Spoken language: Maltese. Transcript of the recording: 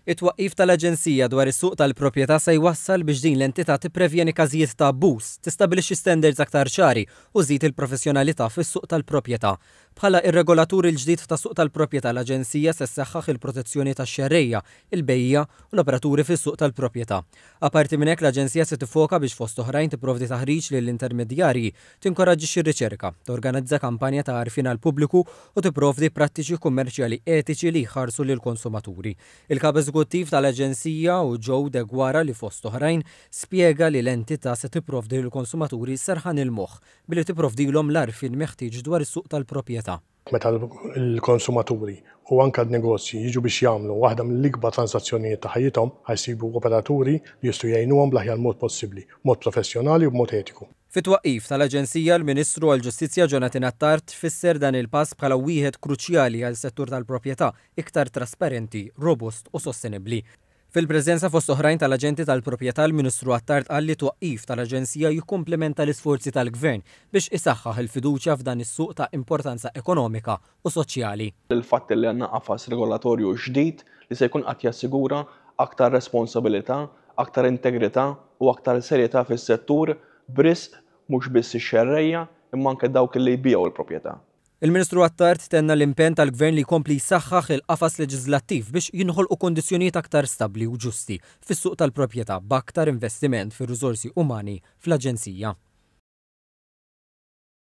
It-twaqqif tal-Aġenzija dwar is-suq tal-proprjetà se jwassal biex din l-entità tipprevjeni każijiet ta' abbuż, tistabbilixxi standards aktar ċari u żid il-professjonalità fis-suq tal-proprjetà. Bħala ir-regolatur il-ġdid ta' suq tal-proprjetà l-Aġenzija se ssaħħaħ il-protezzjoni tax-xerrejja, il-bejja u l-operaturi fis-suq tal-proprjetà. Apparti minn hekk l-Aġenzija se tifoka biex fost oħrajn tipprovdi taħriġ lill-intermedjarji, tinkoraġġixxi r-riċerka, torganizza kampanja ta' għarfien għall-pubbliku u tipprovdi prattiċi kummerċjali etiċi li jħarsu lill-konsumaturi. Il-kap eżekuttiv tal-Aġenzija u Joe De Guara li fost oħrajn spjega li l-entità se tipprovdi lill-konsumaturi serħan il-moħħ billi tipprovdilhom l-għarfien meħtieġ dwar is-suq tal-proprjetà. Meta l-konsumaturi u anke n-negozji jiġu biex jagħmlu waħda mill-ikbar transazzjonijiet ta' ħajjithom ħajsibu operaturi li jistgħu jgħinuhom bl-aħjar mod possibbli, mod professjonali u b'mod etiku. Fit-twaqqif tal-Aġenzija l-Ministru għall-Ġustizzja Jonathan Attard tfisser dan il-pass bħala wieħed kruċjali għal settur tal-proprjetà iktar trasparenti, robust u sostenibbli. Fil-preżenza fost oħrajn tal-aġenti tal-proprjetà l-Ministru Attard qal li twaqqif tal-Aġenzija jikkumplementa l-isforzi tal-Gvern biex isaħħaħ il-fiduċja f'dan is-suq ta' importanza ekonomika u soċjali. Il-fatt li għandna qafas regolatorju ġdid li se jkun qed jassigura aktar responsabilità, aktar integrità u aktar serjetà fis-settur b'risq mhux biss ix-xerrejja imma anke dawk li jbigħu l-proprjetà. Il-Ministru Attard tenna l-impenn tal-Gvern li jkompli jsaħħaħ il-qafas leġislattiv biex jinħolqu kondizzjonijiet aktar stabbli u ġusti fis-suq tal-proprjetà b'aktar investiment fir-riżorsi umani fl-Aġenzija.